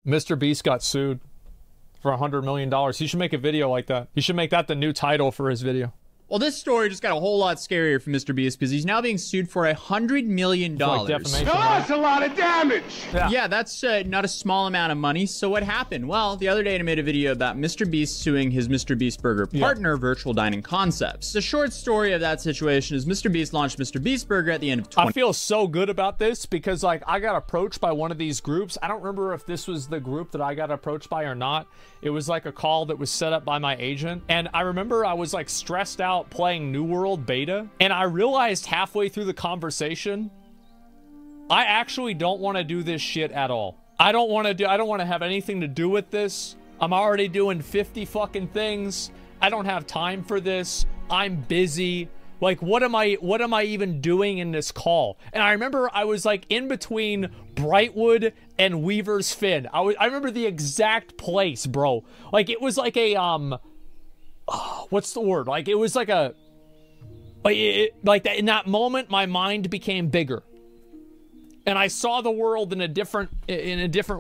Mr. Beast got sued for $100 million. He should make a video like that. He should make that the new title for his video. Well, this story just got a whole lot scarier for Mr. Beast because he's now being sued for $100 million. Like defamation, no, that's a lot of damage. Yeah, that's not a small amount of money. So what happened? Well, the other day I made a video about Mr. Beast suing his Mr. Beast Burger partner, Virtual Dining Concepts. The short story of that situation is Mr. Beast launched Mr. Beast Burger at the end of I feel so good about this because, like, I got approached by one of these groups. I don't remember if this was the group that I got approached by or not. It was like a call that was set up by my agent. And I remember I was like stressed out playing New World beta. And I realized halfway through the conversation, I actually don't want to do this shit at all. I don't want to have anything to do with this. I'm already doing 50 fucking things. I don't have time for this. I'm busy. Like, what am I even doing in this call? And I remember I was like in between Brightwood and Weaver's Fin. I remember the exact place, bro. Like, it was like a, what's the word? Like, it was like a, like that, in that moment, my mind became bigger. And I saw the world in a different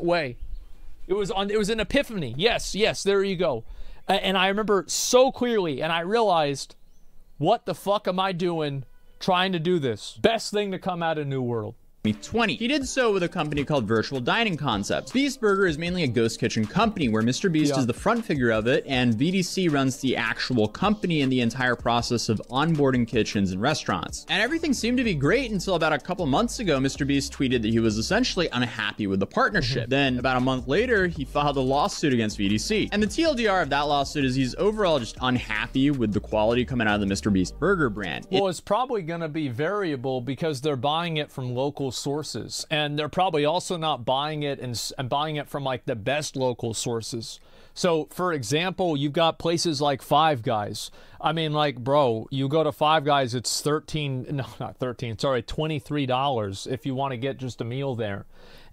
way. It was an epiphany. Yes, there you go. And I remember so clearly, and I realized, what the fuck am I doing trying to do this? Best thing to come out of New World. 2020. He did so with a company called Virtual Dining Concepts. Beast Burger is mainly a ghost kitchen company where Mr. Beast is the front figure of it, and VDC runs the actual company and the entire process of onboarding kitchens and restaurants. And everything seemed to be great until about a couple months ago, Mr. Beast tweeted that he was essentially unhappy with the partnership. Then about a month later, he filed a lawsuit against VDC. And the TLDR of that lawsuit is he's overall just unhappy with the quality coming out of the Mr. Beast Burger brand. Well, it's probably going to be variable because they're buying it from local sources, and they're probably also not buying it and buying it from like the best local sources. So for example, you've got places like Five Guys. I mean, like, bro, you go to Five Guys, it's $23 if you want to get just a meal there.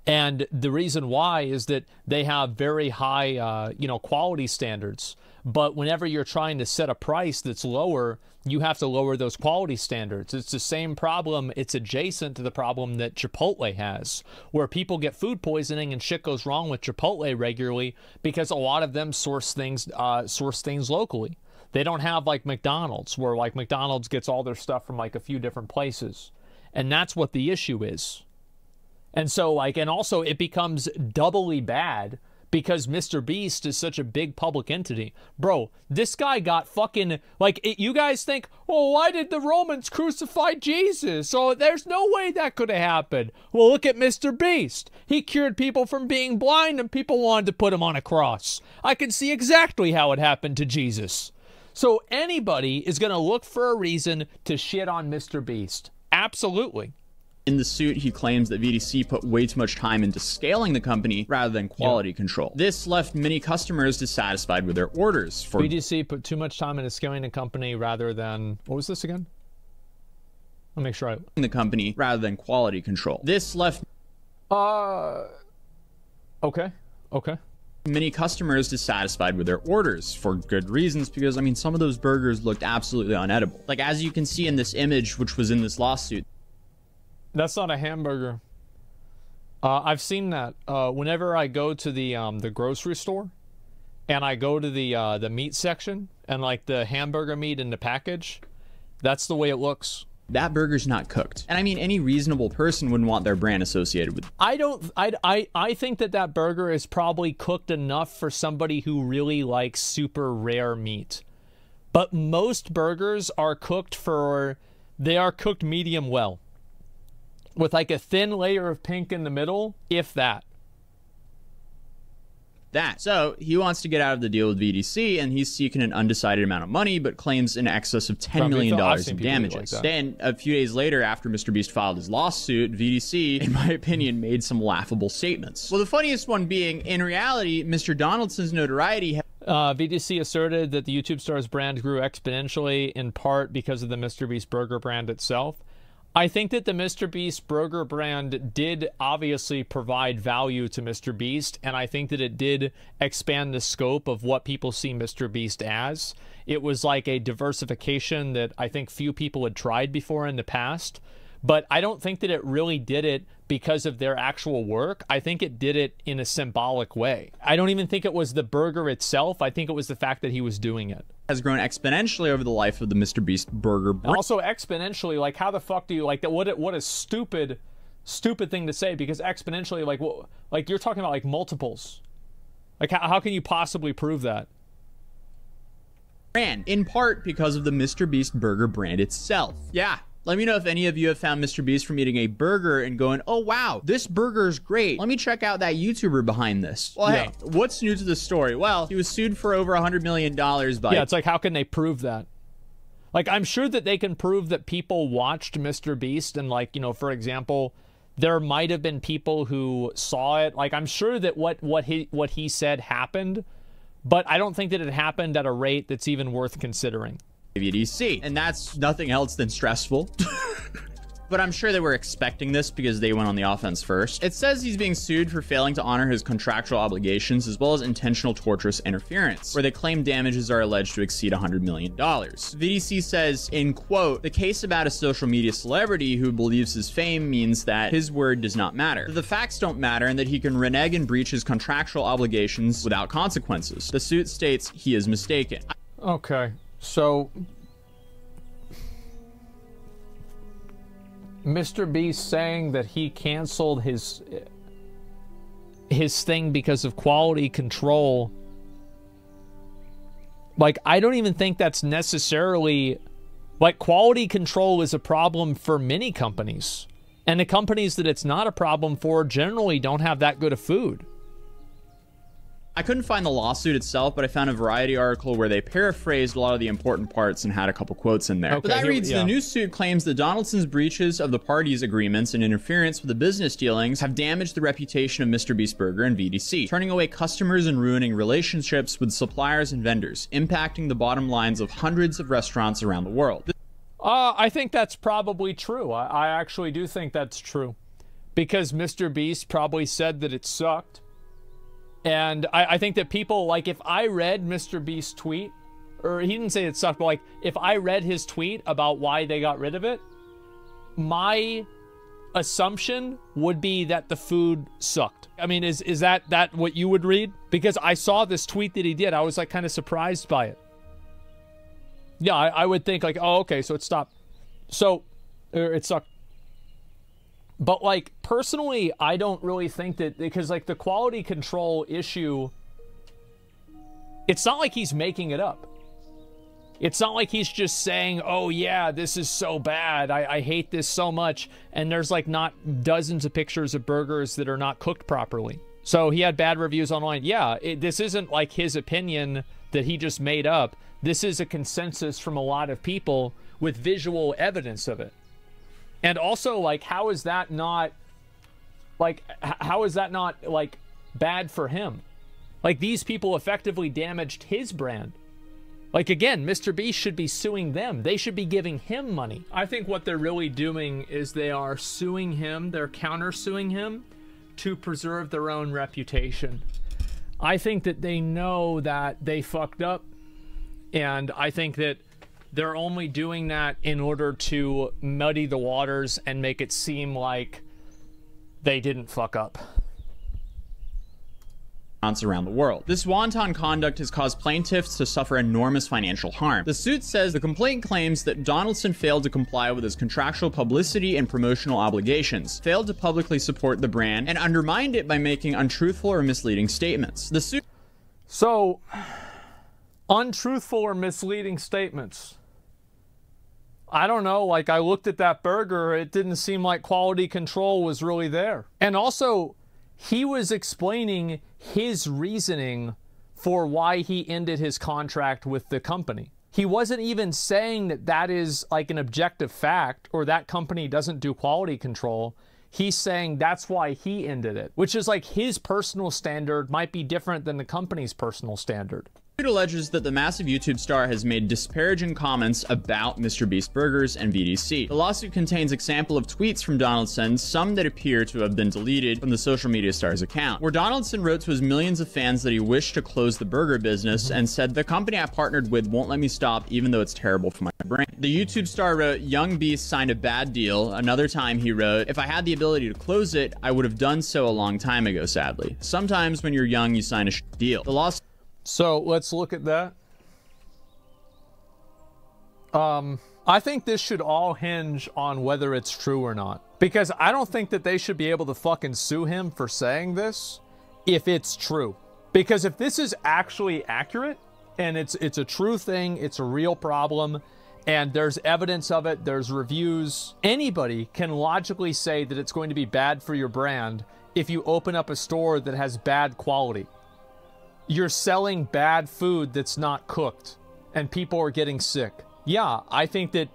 And the reason why is that they have very high quality standards. But whenever you're trying to set a price that's lower, you have to lower those quality standards. It's the same problem. It's adjacent to the problem that Chipotle has, where people get food poisoning and shit goes wrong with Chipotle regularly because a lot of them source things locally. They don't have like McDonald's, where like McDonald's gets all their stuff from like a few different places. And that's what the issue is. And so like, and also it becomes doubly bad because Mr. Beast is such a big public entity. Bro, this guy got fucking, like, you guys think, oh, why did the Romans crucify Jesus? Oh, there's no way that could have happened. Well, look at Mr. Beast. He cured people from being blind and people wanted to put him on a cross. I can see exactly how it happened to Jesus. So anybody is going to look for a reason to shit on Mr. Beast. Absolutely. In the suit, he claims that VDC put way too much time into scaling the company rather than quality control. This left many customers dissatisfied with their orders. VDC put too much time into scaling the company rather than, what was this again? I'll make sure the company rather than quality control. This left okay. Many customers dissatisfied with their orders for good reasons, because I mean, some of those burgers looked absolutely unedible. Like, as you can see in this image, which was in this lawsuit. That's not a hamburger. I've seen that. Whenever I go to the grocery store, and I go to the meat section, and like the hamburger meat in the package, that's the way it looks. That burger's not cooked. And I mean, any reasonable person wouldn't want their brand associated with. I think that burger is probably cooked enough for somebody who really likes super rare meat. But most burgers are cooked medium well, with like a thin layer of pink in the middle, if that. So he wants to get out of the deal with VDC, and he's seeking an undecided amount of money, but claims in excess of $10 million in damages. Like then, a few days later, after Mr. Beast filed his lawsuit, VDC, in my opinion, made some laughable statements. Well, the funniest one being, in reality, Mr. Donaldson's notoriety. VDC asserted that the YouTube star's brand grew exponentially, in part because of the Mr. Beast Burger brand itself. I think that the Mr. Beast Burger brand did obviously provide value to Mr. Beast, and I think that it did expand the scope of what people see Mr. Beast as. It was like a diversification that I think few people had tried before in the past. But I don't think that it really did it because of their actual work. I think it did it in a symbolic way. I don't even think it was the burger itself. I think it was the fact that he was doing it. Has grown exponentially over the life of the MrBeast burger brand. Also exponentially, like how the fuck do you like that? What a stupid thing to say, because exponentially, like you're talking about like multiples. Like how can you possibly prove that? In part because of the MrBeast burger brand itself. Yeah. Let me know if any of you have found MrBeast from eating a burger and going, oh wow, this burger is great. Let me check out that YouTuber behind this. Well, hey, what's new to the story? Well, he was sued for over $100 million by... Yeah, it's like, how can they prove that? Like, I'm sure that they can prove that people watched MrBeast and, like, you know, for example, there might have been people who saw it. Like, I'm sure that what he said happened, but I don't think that it happened at a rate that's even worth considering. VDC, and that's nothing else than stressful. But I'm sure they were expecting this because they went on the offense first. It says he's being sued for failing to honor his contractual obligations as well as intentional torturous interference, where they claim damages are alleged to exceed $100 million. VDC says, in quote, the case about a social media celebrity who believes his fame means that his word does not matter, that the facts don't matter, and that he can renege and breach his contractual obligations without consequences. The suit states he is mistaken. Okay, so MrBeast saying that he canceled his thing because of quality control. Like, I don't even think that's necessarily... Like, quality control is a problem for many companies. And the companies that it's not a problem for generally don't have that good of food. I couldn't find the lawsuit itself, but I found a Variety article where they paraphrased a lot of the important parts and had a couple quotes in there. Okay, but that reads, the new suit claims that Donaldson's breaches of the parties' agreements and interference with the business dealings have damaged the reputation of MrBeast Burger and VDC, turning away customers and ruining relationships with suppliers and vendors, impacting the bottom lines of hundreds of restaurants around the world. I think that's probably true. I actually do think that's true. Because MrBeast probably said that it sucked. And I think that people, like, if I read MrBeast's tweet, or he didn't say it sucked, but like, if I read his tweet about why they got rid of it, my assumption would be that the food sucked. I mean, is that what you would read? Because I saw this tweet that he did. I was like kind of surprised by it. Yeah, I would think like, oh, okay, so it stopped. So, it sucked. But, like, personally, I don't really think that, because, like, the quality control issue, it's not like he's making it up. It's not like he's just saying, oh, yeah, this is so bad. I hate this so much. And there's, like, not dozens of pictures of burgers that are not cooked properly. So he had bad reviews online. Yeah, this isn't, like, his opinion that he just made up. This is a consensus from a lot of people with visual evidence of it. And also, like, how is that not, like, bad for him? Like, these people effectively damaged his brand. Like, again, MrBeast should be suing them. They should be giving him money. I think what they're really doing is they are suing him, they're counter-suing him to preserve their own reputation. I think that they know that they fucked up, and I think that they're only doing that in order to muddy the waters and make it seem like they didn't fuck up. Around the world. This wanton conduct has caused plaintiffs to suffer enormous financial harm. The suit says the complaint claims that Donaldson failed to comply with his contractual publicity and promotional obligations, failed to publicly support the brand, and undermined it by making untruthful or misleading statements. The suit... So, untruthful or misleading statements. I don't know, like, I looked at that burger, it didn't seem like quality control was really there. And also, he was explaining his reasoning for why he ended his contract with the company. He wasn't even saying that that is like an objective fact or that company doesn't do quality control. He's saying that's why he ended it, which is like his personal standard might be different than the company's personal standard. It alleges that the massive YouTube star has made disparaging comments about MrBeast Burgers and VDC. The lawsuit contains example of tweets from Donaldson, some that appear to have been deleted from the social media star's account, where Donaldson wrote to his millions of fans that he wished to close the burger business and said, "The company I partnered with won't let me stop even though it's terrible for my brain." The YouTube star wrote, "Young Beast signed a bad deal." Another time he wrote, "If I had the ability to close it, I would have done so a long time ago, sadly. Sometimes when you're young, you sign a deal." The lawsuit. So let's look at that. I think this should all hinge on whether it's true or not. Because I don't think that they should be able to fucking sue him for saying this if it's true. Because if this is actually accurate, and it's a true thing, it's a real problem, and there's evidence of it, there's reviews, anybody can logically say that it's going to be bad for your brand if you open up a store that has bad quality. You're selling bad food that's not cooked, and people are getting sick. Yeah, I think that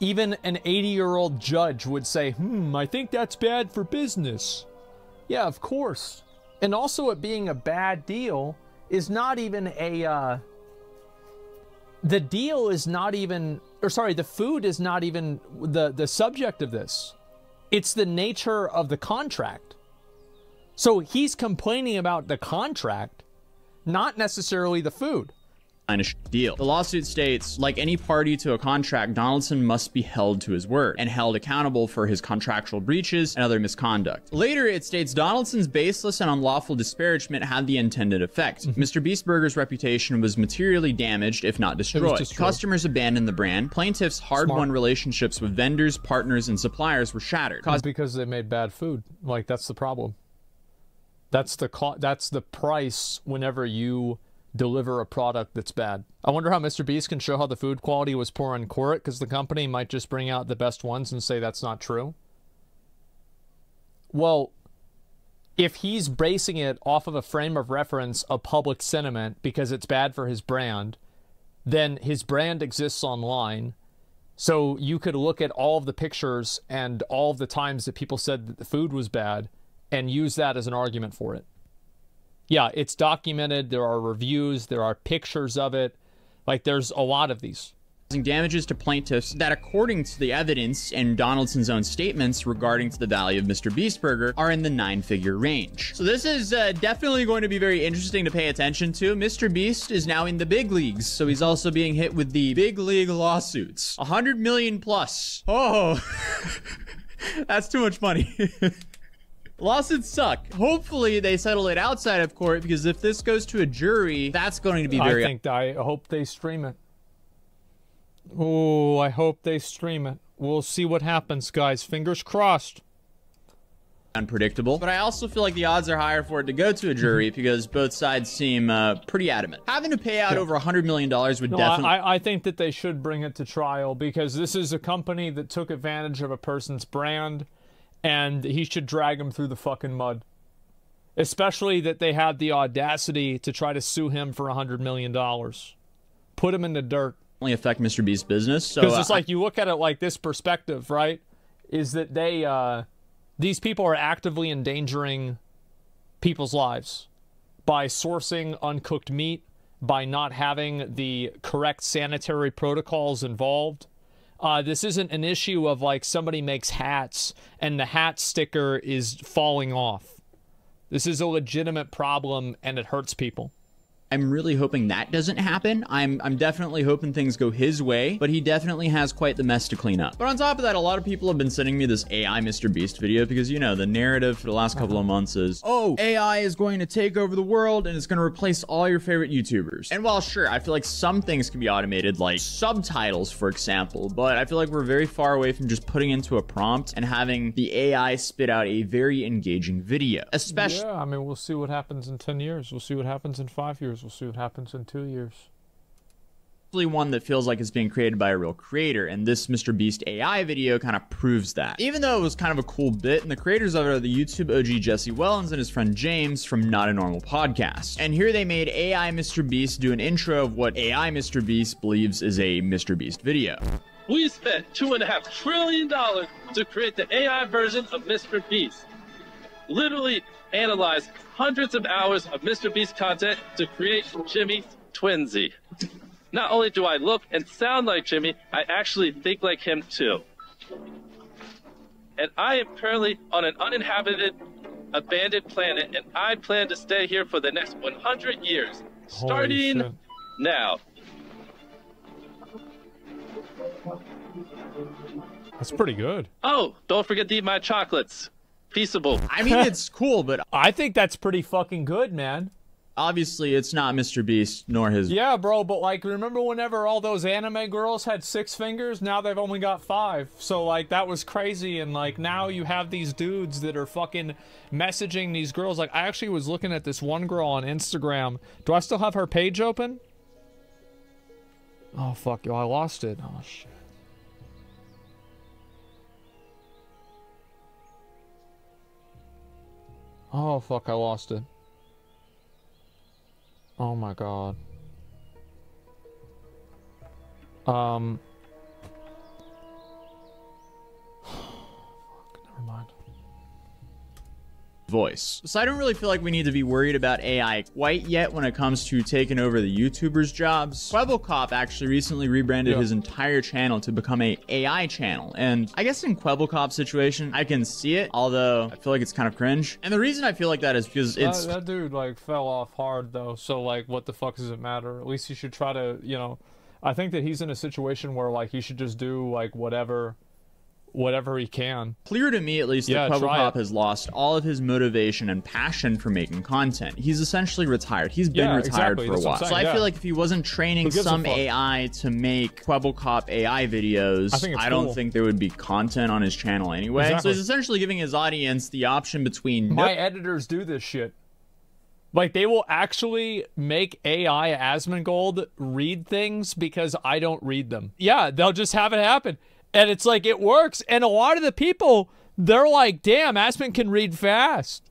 even an 80-year-old judge would say, I think that's bad for business. Yeah, of course. And also it being a bad deal is not even a, the deal is not even, or sorry, the food is not even the subject of this. It's the nature of the contract. So he's complaining about the contract, not necessarily the food. Deal. The lawsuit states, like any party to a contract, Donaldson must be held to his word and held accountable for his contractual breaches and other misconduct. Later, it states Donaldson's baseless and unlawful disparagement had the intended effect. MrBeast Burger's reputation was materially damaged, if not destroyed. Customers abandoned the brand. Plaintiffs' hard-won relationships with vendors, partners, and suppliers were shattered. Because they made bad food. Like, that's the problem. That's the price whenever you deliver a product that's bad. I wonder how MrBeast can show how the food quality was poor and court, because the company might just bring out the best ones and say that's not true. Well, if he's basing it off of a frame of reference of public sentiment because it's bad for his brand, then his brand exists online. So you could look at all of the pictures and all of the times that people said that the food was bad and use that as an argument for it. Yeah, it's documented. There are reviews. There are pictures of it. Like, there's a lot of these. Damages to plaintiffs that, according to the evidence and Donaldson's own statements regarding to the value of MrBeast Burger, are in the 9-figure range. So this is definitely going to be very interesting to pay attention to. MrBeast is now in the big leagues, so he's also being hit with the big league lawsuits. 100 million plus. Oh, that's too much money. Lawsuits suck. Hopefully they settle it outside of court, because if this goes to a jury, that's going to be very... I hope they stream it. Oh, I hope they stream it. We'll see what happens, guys. Fingers crossed. Unpredictable. But I also feel like the odds are higher for it to go to a jury because both sides seem pretty adamant. Having to pay out over $100 million would definitely... I think that they should bring it to trial, because this is a company that took advantage of a person's brand, and he should drag him through the fucking mud. Especially that they had the audacity to try to sue him for $100 million. Put him in the dirt. Affect MrBeast's business. So because it's like, you look at it like this perspective, right? Is that they, these people are actively endangering people's lives by sourcing uncooked meat, by not having the correct sanitary protocols involved. This isn't an issue of like somebody makes hats and the hat sticker is falling off. This is a legitimate problem and it hurts people. I'm really hoping that doesn't happen. I'm definitely hoping things go his way, but he definitely has quite the mess to clean up. But on top of that, a lot of people have been sending me this AI MrBeast video because, you know, the narrative for the last couple of months is, oh, AI is going to take over the world and it's going to replace all your favorite YouTubers. And while sure, I feel like some things can be automated, like subtitles, for example, but I feel like we're very far away from just putting into a prompt and having the AI spit out a very engaging video. Especially, yeah, I mean, we'll see what happens in 10 years. We'll see what happens in 5 years. We'll see what happens in 2 years. One that feels like it's being created by a real creator, and this MrBeast AI video kind of proves that. Even though it was kind of a cool bit, and the creators of it are the YouTube OG Jesse Wellens and his friend James from Not a Normal Podcast. And here they made AI MrBeast do an intro of what AI MrBeast believes is a MrBeast video. We spent $2.5 trillion to create the AI version of MrBeast. Literally analyzed hundreds of hours of MrBeast content to create Jimmy's twinsy. Not only do I look and sound like Jimmy, I actually think like him too. And I am currently on an uninhabited, abandoned planet, and I plan to stay here for the next 100 years, starting now. That's pretty good. Oh, don't forget to eat my chocolates. Peaceable. I mean, it's cool, but I think that's pretty fucking good, man. obviously it's not Mr. Beast nor his. Yeah, bro, but like, remember whenever all those anime girls had 6 fingers? Now they've only got 5. So like, that was crazy. And like, now you have these dudes that are fucking messaging these girls. Like, I actually was looking at this one girl on Instagram. Do I still have her page open? Oh fuck, yo, I lost it. Oh shit. Oh fuck, I lost it. Oh my god. Fuck, never mind. Voice. So I don't really feel like we need to be worried about AI quite yet when it comes to taking over the YouTubers' jobs. Quebblecop actually recently rebranded his entire channel to become a AI channel. And I guess in Quebblecop's situation, I can see it, although I feel like it's kind of cringe. And the reason I feel like that is because it's... That dude, like, fell off hard, though. So, like, what the fuck does it matter? At least he should try to, you know... I think that he's in a situation where, like, he should just do, like, whatever he can. Clear to me, at least, that Quebblecop has lost all of his motivation and passion for making content. He's essentially retired. He's been retired for a while. So I feel like if he wasn't training some AI to make Quebblecop AI videos, I don't think there would be content on his channel anyway. So he's essentially giving his audience the option between... My editors do this shit. Like, they will actually make AI Asmongold read things because I don't read them. Yeah, they'll just have it happen. And it's like, it works. And a lot of the people, they're like, damn, Asmon can read fast.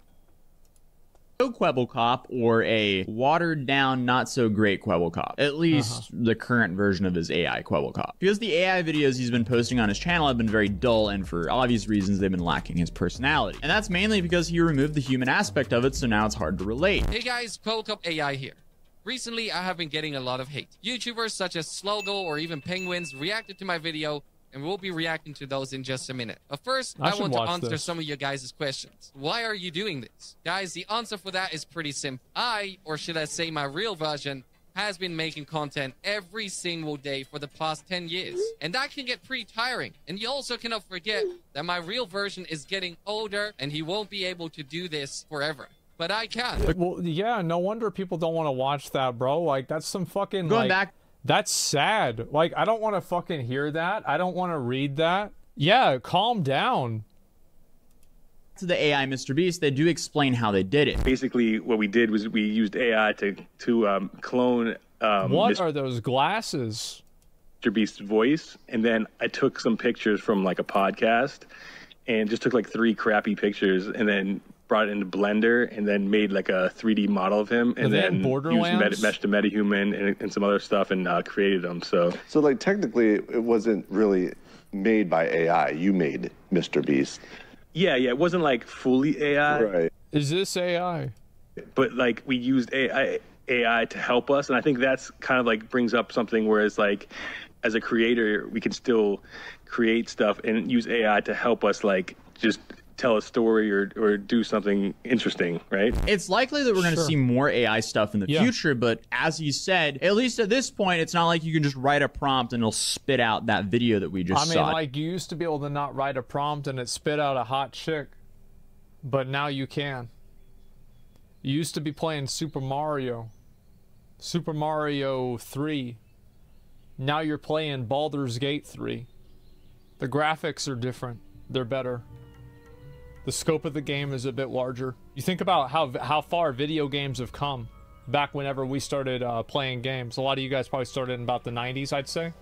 Quebblecop or a watered down, not so great Quebblecop. At least the current version of his AI Quebblecop. Because the AI videos he's been posting on his channel have been very dull, and for obvious reasons they've been lacking his personality. And that's mainly because he removed the human aspect of it, so now it's hard to relate. Hey guys, Quebblecop AI here. Recently I have been getting a lot of hate. YouTubers such as Slogo or even Penguins reacted to my video, and we'll be reacting to those in just a minute. But first, I want to answer some of you guys' questions. Why are you doing this? Guys, the answer for that is pretty simple. Or should I say my real version, has been making content every single day for the past 10 years. And that can get pretty tiring. And you also cannot forget that my real version is getting older, and he won't be able to do this forever. But I can. Well, yeah, no wonder people don't want to watch that, bro. Like, that's some fucking, Going back... That's sad. Like, I don't want to fucking hear that. I don't want to read that. Yeah, calm down. To the AI Mr. Beast, they do explain how they did it. Basically, what we did was we used AI to clone... what are those glasses? Mr. Beast's voice, and then I took some pictures from, like, a podcast, and just took, like, 3 crappy pictures, and then brought it into Blender, and then made like a 3D model of him, and then used Mesh to MetaHuman and some other stuff, and created them. So like, technically, it wasn't really made by AI. You made Mr. Beast. Yeah, it wasn't like fully AI. Right. Is this AI? But like, we used AI to help us, and I think that's kind of like brings up something where it's like, as a creator, we can still create stuff and use AI to help us, like, just tell a story or do something interesting, right? It's likely that we're going to see more AI stuff in the future, but as you said, at least at this point, it's not like you can just write a prompt and it'll spit out that video that we just saw. I mean, like, you used to be able to not write a prompt and it spit out a hot chick, but now you can. You used to be playing Super Mario 3. Now you're playing Baldur's Gate 3. The graphics are different. They're better. The scope of the game is a bit larger. You think about how far video games have come back whenever we started playing games. A lot of you guys probably started in about the 90s, I'd say.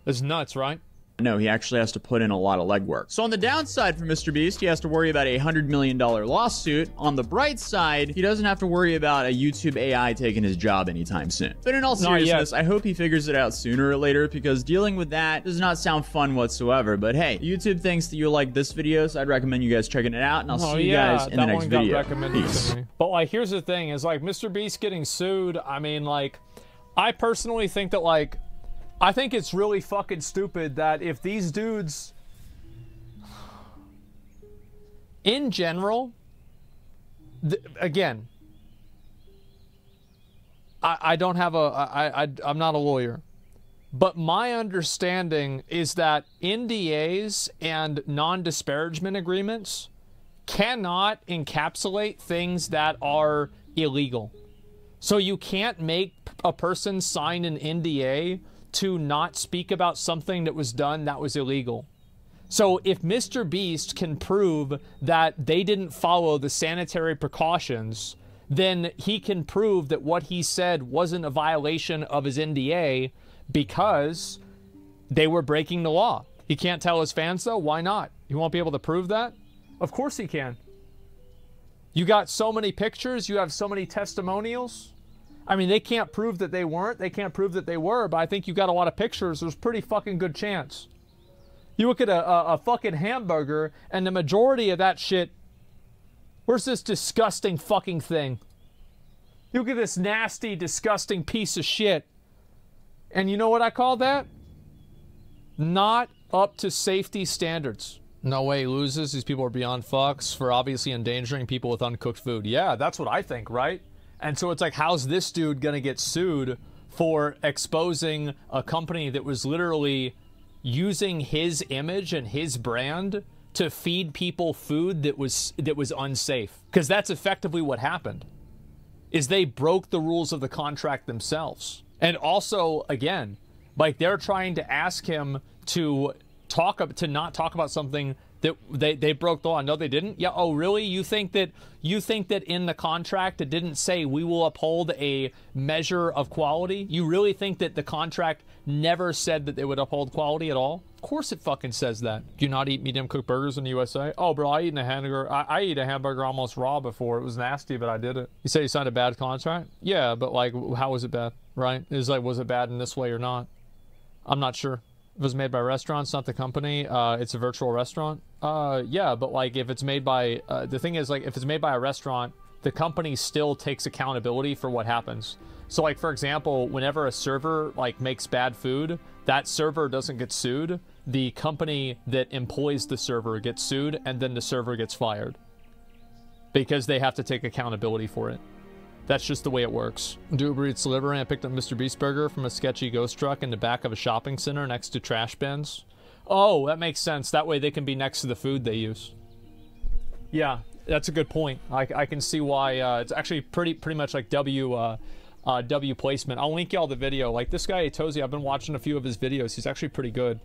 It's nuts, right? No, he actually has to put in a lot of legwork. So on the downside for Mr. Beast, he has to worry about a $100 million lawsuit. On the bright side, he doesn't have to worry about a YouTube AI taking his job anytime soon. But in all seriousness, I hope he figures it out sooner or later, because dealing with that does not sound fun whatsoever. But hey, YouTube thinks that you'll like this video, so I'd recommend you guys checking it out, and I'll see you guys in the next video. Peace. But like, here's the thing, is like Mr. Beast getting sued. I mean, like, I personally think that, like, I think it's really fucking stupid that if these dudes, in general, again, I don't have I'm not a lawyer, but my understanding is that NDAs and non-disparagement agreements cannot encapsulate things that are illegal. So you can't make a person sign an NDA to not speak about something that was done that was illegal. So if Mr. Beast can prove that they didn't follow the sanitary precautions, then he can prove that what he said wasn't a violation of his NDA because they were breaking the law. He can't tell his fans though? Why not? He won't be able to prove that? Of course he can. You got so many pictures, you have so many testimonials. I mean, they can't prove that they weren't. They can't prove that they were, but I think you got a lot of pictures. There's pretty fucking good chance. You look at a fucking hamburger, and the majority of that shit, where's this disgusting fucking thing? You look at this nasty, disgusting piece of shit, and you know what I call that? Not up to safety standards. No way he loses. These people are beyond fucks for obviously endangering people with uncooked food. Yeah, that's what I think, right? And so it's like, how's this dude gonna get sued for exposing a company that was literally using his image and his brand to feed people food that was unsafe? Because that's effectively what happened, is they broke the rules of the contract themselves. And also, again, like, they're trying to ask him to not talk about something that they broke the law. No, they didn't. Yeah. Oh, really? You think that in the contract it didn't say we will uphold a measure of quality? You really think that the contract never said that they would uphold quality at all? Of course it fucking says that. Do you not eat medium cooked burgers in the USA? Oh, bro, I eat a hamburger. I eat a hamburger almost raw before. It was nasty, but I did it. You say you signed a bad contract? Yeah, but like, how was it bad? Right? It's like, was it bad in this way or not? I'm not sure. If it was made by restaurants, not the company, it's a virtual restaurant. Yeah, but like, if it's made by, the thing is, like, if it's made by a restaurant, the company still takes accountability for what happens. So like, for example, whenever a server like makes bad food, that server doesn't get sued. The company that employs the server gets sued, and then the server gets fired because they have to take accountability for it. That's just the way it works. Uber Eats delivery. I picked up Mr. Beast burger from a sketchy ghost truck in the back of a shopping center next to trash bins. Oh, that makes sense. That way they can be next to the food they use. Yeah, that's a good point. I can see why it's actually pretty much like W placement. I'll link y'all the video. Like, this guy Tozy, I've been watching a few of his videos. He's actually pretty good.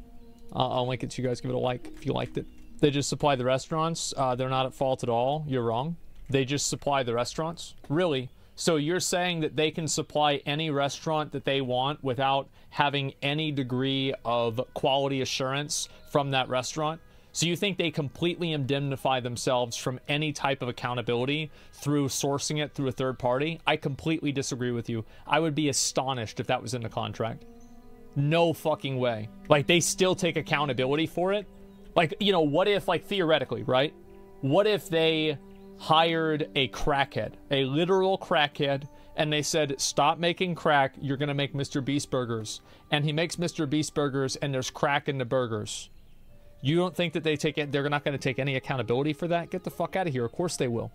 I'll link it to you guys. Give it a like if you liked it. They just supply the restaurants. They're not at fault at all. You're wrong. They just supply the restaurants. Really? So you're saying that they can supply any restaurant that they want without having any degree of quality assurance from that restaurant? So you think they completely indemnify themselves from any type of accountability through sourcing it through a third party? I completely disagree with you. I would be astonished if that was in the contract. No fucking way. Like, they still take accountability for it? Like, you know, what if, like, theoretically, right? What if they hired a crackhead, a literal crackhead, and they said, stop making crack, you're gonna make Mr. Beast burgers. And he makes Mr. Beast burgers and there's crack in the burgers. You don't think that they're not gonna take any accountability for that? Get the fuck out of here. Of course they will.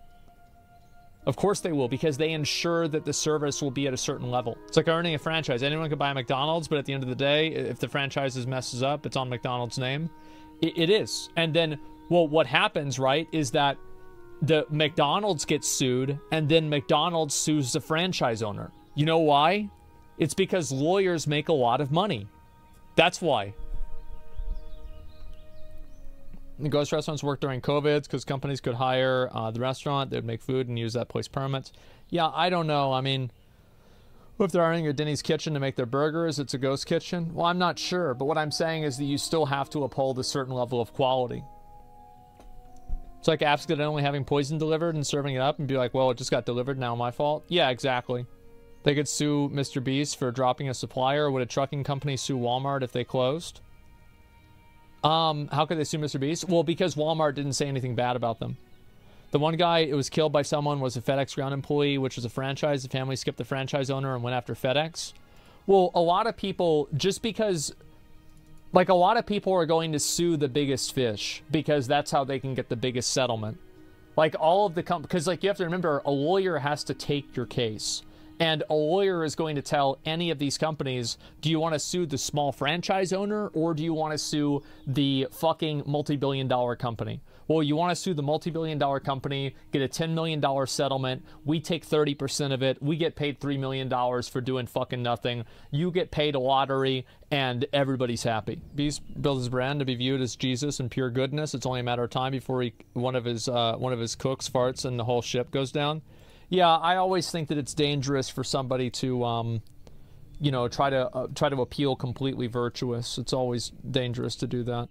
Of course they will, because they ensure that the service will be at a certain level. It's like owning a franchise. Anyone can buy a McDonald's, but at the end of the day, if the franchise messes up, it's on McDonald's name. It is. And then, well, what happens, right, is that the McDonald's gets sued, and then McDonald's sues the franchise owner. You know why? It's because lawyers make a lot of money. That's why. The ghost restaurants work during COVID because companies could hire the restaurant, they'd make food and use that place permits. Yeah, I don't know. I mean, If they're hiring a Denny's kitchen to make their burgers, it's a ghost kitchen? Well, I'm not sure, but what I'm saying is that you still have to uphold a certain level of quality. It's like accidentally having poison delivered and serving it up and be like, well, it just got delivered, now my fault. Yeah, exactly. They could sue Mr. Beast for dropping a supplier. Would a trucking company sue Walmart if they closed? How could they sue Mr. Beast? Well, because Walmart didn't say anything bad about them. The one guy who was killed by someone was a FedEx ground employee, which was a franchise. The family skipped the franchise owner and went after FedEx. Well, a lot of people, just because, like, a lot of people are going to sue the biggest fish because that's how they can get the biggest settlement. Like, all of the because, like, you have to remember, a lawyer has to take your case. And a lawyer is going to tell any of these companies, do you want to sue the small franchise owner or do you want to sue the fucking multi-billion-dollar company? Well, you want to sue the multi-billion-dollar company, get a $10 million settlement. We take 30% of it. We get paid $3 million for doing fucking nothing. You get paid a lottery, and everybody's happy. Beast builds his brand to be viewed as Jesus and pure goodness. It's only a matter of time before one of his cooks farts and the whole ship goes down. Yeah, I always think that it's dangerous for somebody to, you know, try to appeal completely virtuous. It's always dangerous to do that.